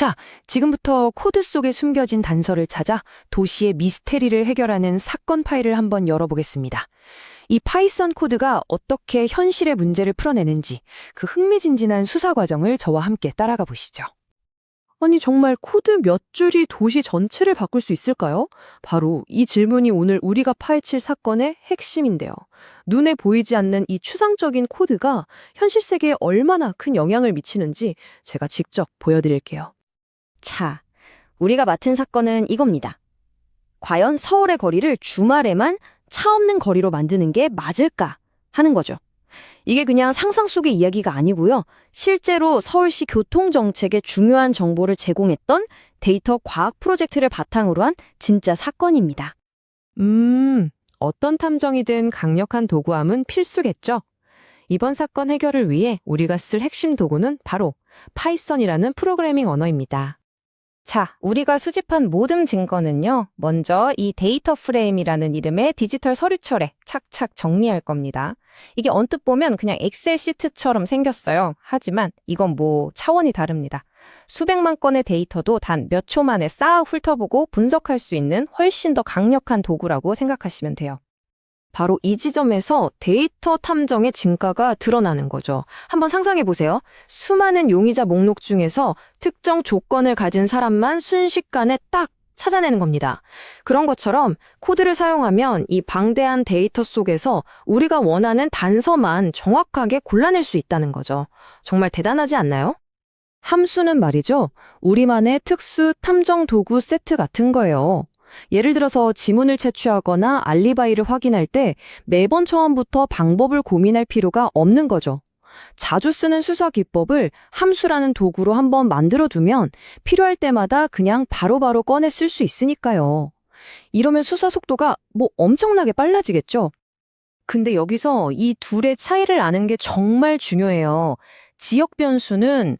자, 지금부터 코드 속에 숨겨진 단서를 찾아 도시의 미스테리를 해결하는 사건 파일을 한번 열어보겠습니다. 이 파이썬 코드가 어떻게 현실의 문제를 풀어내는지 그 흥미진진한 수사 과정을 저와 함께 따라가 보시죠. 아니, 정말 코드 몇 줄이 도시 전체를 바꿀 수 있을까요? 바로 이 질문이 오늘 우리가 파헤칠 사건의 핵심인데요. 눈에 보이지 않는 이 추상적인 코드가 현실 세계에 얼마나 큰 영향을 미치는지 제가 직접 보여드릴게요. 자, 우리가 맡은 사건은 이겁니다. 과연 서울의 거리를 주말에만 차 없는 거리로 만드는 게 맞을까 하는 거죠. 이게 그냥 상상 속의 이야기가 아니고요. 실제로 서울시 교통정책에 중요한 정보를 제공했던 데이터 과학 프로젝트를 바탕으로 한 진짜 사건입니다. 어떤 탐정이든 강력한 도구함은 필수겠죠. 이번 사건 해결을 위해 우리가 쓸 핵심 도구는 바로 파이썬이라는 프로그래밍 언어입니다. 자, 우리가 수집한 모든 증거는요. 먼저 이 데이터 프레임이라는 이름의 디지털 서류철에 착착 정리할 겁니다. 이게 언뜻 보면 그냥 엑셀 시트처럼 생겼어요. 하지만 이건 차원이 다릅니다. 수백만 건의 데이터도 단 몇 초 만에 싹 훑어보고 분석할 수 있는 훨씬 더 강력한 도구라고 생각하시면 돼요. 바로 이 지점에서 데이터 탐정의 진가가 드러나는 거죠. 한번 상상해 보세요. 수많은 용의자 목록 중에서 특정 조건을 가진 사람만 순식간에 딱 찾아내는 겁니다. 그런 것처럼 코드를 사용하면 이 방대한 데이터 속에서 우리가 원하는 단서만 정확하게 골라낼 수 있다는 거죠. 정말 대단하지 않나요? 함수는 말이죠. 우리만의 특수 탐정 도구 세트 같은 거예요. 예를 들어서 지문을 채취하거나 알리바이를 확인할 때 매번 처음부터 방법을 고민할 필요가 없는 거죠. 자주 쓰는 수사 기법을 함수라는 도구로 한번 만들어두면 필요할 때마다 그냥 바로바로 꺼내 쓸 수 있으니까요. 이러면 수사 속도가 엄청나게 빨라지겠죠? 근데 여기서 이 둘의 차이를 아는 게 정말 중요해요. 지역 변수는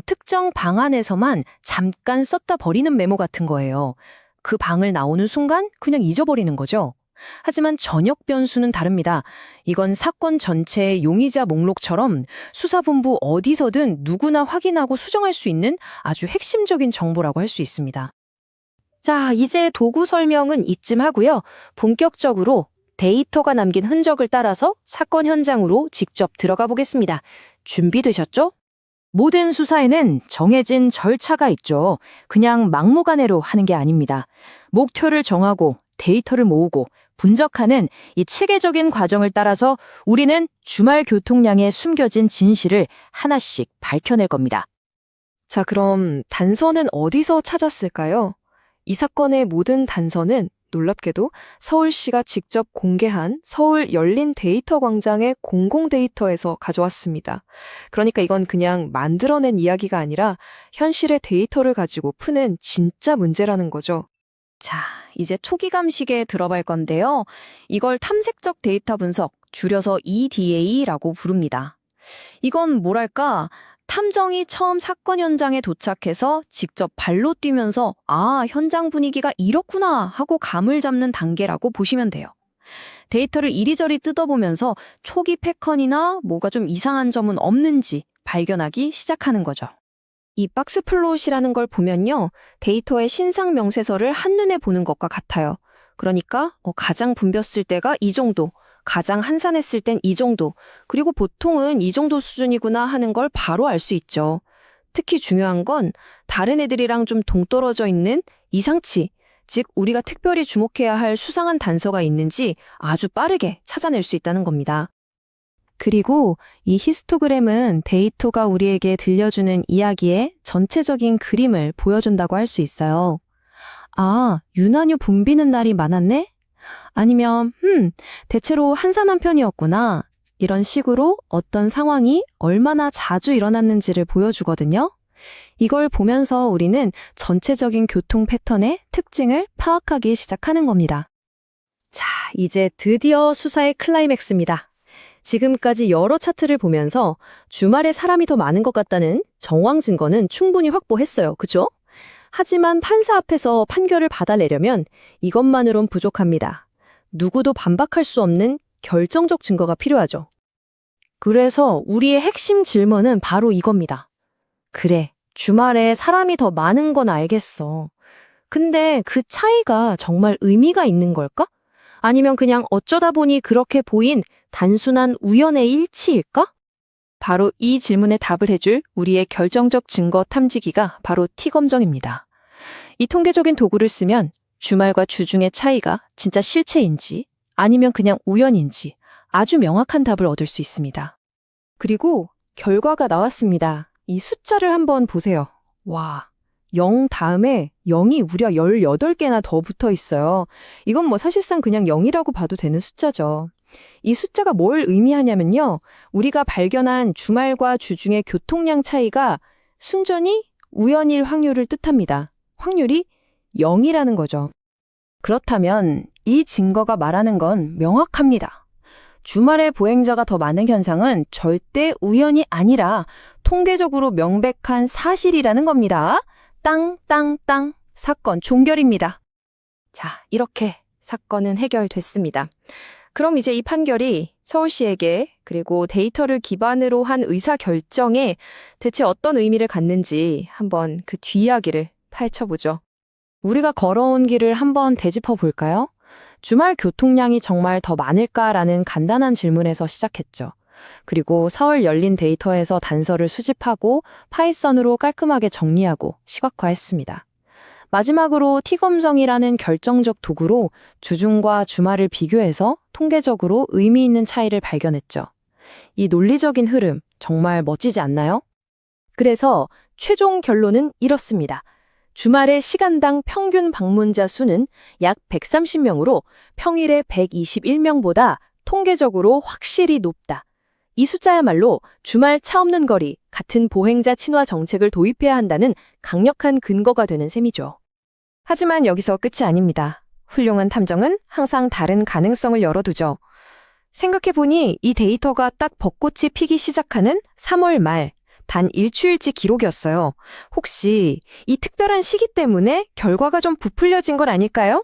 특정 방 안에서만 잠깐 썼다 버리는 메모 같은 거예요. 그 방을 나오는 순간 그냥 잊어버리는 거죠. 하지만 전역 변수는 다릅니다. 이건 사건 전체의 용의자 목록처럼 수사본부 어디서든 누구나 확인하고 수정할 수 있는 아주 핵심적인 정보라고 할 수 있습니다. 자, 이제 도구 설명은 이쯤 하고요. 본격적으로 데이터가 남긴 흔적을 따라서 사건 현장으로 직접 들어가 보겠습니다. 준비되셨죠? 모든 수사에는 정해진 절차가 있죠. 그냥 막무가내로 하는 게 아닙니다. 목표를 정하고 데이터를 모으고 분석하는 이 체계적인 과정을 따라서 우리는 주말 교통량에 숨겨진 진실을 하나씩 밝혀낼 겁니다. 자, 그럼 단서는 어디서 찾았을까요? 이 사건의 모든 단서는 놀랍게도 서울시가 직접 공개한 서울 열린 데이터 광장의 공공 데이터에서 가져왔습니다. 그러니까 이건 그냥 만들어낸 이야기가 아니라 현실의 데이터를 가지고 푸는 진짜 문제라는 거죠. 자, 이제 초기 감식에 들어갈 건데요. 이걸 탐색적 데이터 분석, 줄여서 EDA라고 부릅니다. 이건 뭐랄까, 탐정이 처음 사건 현장에 도착해서 직접 발로 뛰면서 현장 분위기가 이렇구나 하고 감을 잡는 단계라고 보시면 돼요. 데이터를 이리저리 뜯어보면서 초기 패턴이나 뭐가 좀 이상한 점은 없는지 발견하기 시작하는 거죠. 이 박스 플롯이라는 걸 보면요. 데이터의 신상 명세서를 한눈에 보는 것과 같아요. 그러니까 가장 붐볐을 때가 이 정도, 가장 한산했을 땐 이 정도, 그리고 보통은 이 정도 수준이구나 하는 걸 바로 알 수 있죠. 특히 중요한 건 다른 애들이랑 좀 동떨어져 있는 이상치, 즉 우리가 특별히 주목해야 할 수상한 단서가 있는지 아주 빠르게 찾아낼 수 있다는 겁니다. 그리고 이 히스토그램은 데이터가 우리에게 들려주는 이야기의 전체적인 그림을 보여준다고 할 수 있어요. 유난히 붐비는 날이 많았네? 아니면 대체로 한산한 편이었구나. 이런 식으로 어떤 상황이 얼마나 자주 일어났는지를 보여주거든요. 이걸 보면서 우리는 전체적인 교통 패턴의 특징을 파악하기 시작하는 겁니다. 자, 이제 드디어 수사의 클라이맥스입니다. 지금까지 여러 차트를 보면서 주말에 사람이 더 많은 것 같다는 정황 증거는 충분히 확보했어요. 그죠? 하지만 판사 앞에서 판결을 받아내려면 이것만으론 부족합니다. 누구도 반박할 수 없는 결정적 증거가 필요하죠. 그래서 우리의 핵심 질문은 바로 이겁니다. 그래, 주말에 사람이 더 많은 건 알겠어. 근데 그 차이가 정말 의미가 있는 걸까? 아니면 그냥 어쩌다 보니 그렇게 보인 단순한 우연의 일치일까? 바로 이 질문에 답을 해줄 우리의 결정적 증거 탐지기가 바로 T검정입니다. 이 통계적인 도구를 쓰면 주말과 주중의 차이가 진짜 실체인지 아니면 그냥 우연인지 아주 명확한 답을 얻을 수 있습니다. 그리고 결과가 나왔습니다. 이 숫자를 한번 보세요. 와, 0 다음에 0이 무려 18개나 더 붙어 있어요. 이건 뭐 사실상 그냥 0이라고 봐도 되는 숫자죠. 이 숫자가 뭘 의미하냐면요. 우리가 발견한 주말과 주중의 교통량 차이가 순전히 우연일 확률을 뜻합니다. 확률이 0이라는 거죠. 그렇다면 이 증거가 말하는 건 명확합니다. 주말에 보행자가 더 많은 현상은 절대 우연이 아니라 통계적으로 명백한 사실이라는 겁니다. 땅땅땅 사건 종결입니다. 자, 이렇게 사건은 해결됐습니다. 그럼 이제 이 판결이 서울시에게 그리고 데이터를 기반으로 한 의사결정에 대체 어떤 의미를 갖는지 한번 그 뒷이야기를 파헤쳐보죠. 우리가 걸어온 길을 한번 되짚어 볼까요? 주말 교통량이 정말 더 많을까라는 간단한 질문에서 시작했죠. 그리고 서울 열린 데이터에서 단서를 수집하고 파이썬으로 깔끔하게 정리하고 시각화했습니다. 마지막으로 T검정이라는 결정적 도구로 주중과 주말을 비교해서 통계적으로 의미 있는 차이를 발견했죠. 이 논리적인 흐름 정말 멋지지 않나요? 그래서 최종 결론은 이렇습니다. 주말의 시간당 평균 방문자 수는 약 130명으로 평일의 121명보다 통계적으로 확실히 높다. 이 숫자야말로 주말 차 없는 거리, 같은 보행자 친화 정책을 도입해야 한다는 강력한 근거가 되는 셈이죠. 하지만 여기서 끝이 아닙니다. 훌륭한 탐정은 항상 다른 가능성을 열어두죠. 생각해보니 이 데이터가 딱 벚꽃이 피기 시작하는 3월 말, 단 일주일치 기록이었어요. 혹시 이 특별한 시기 때문에 결과가 좀 부풀려진 건 아닐까요?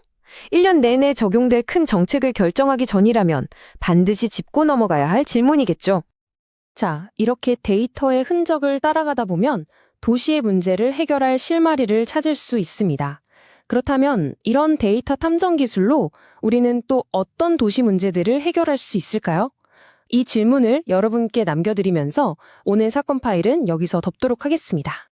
1년 내내 적용될 큰 정책을 결정하기 전이라면 반드시 짚고 넘어가야 할 질문이겠죠. 자, 이렇게 데이터의 흔적을 따라가다 보면 도시의 문제를 해결할 실마리를 찾을 수 있습니다. 그렇다면 이런 데이터 탐정 기술로 우리는 또 어떤 도시 문제들을 해결할 수 있을까요? 이 질문을 여러분께 남겨드리면서 오늘 사건 파일은 여기서 덮도록 하겠습니다.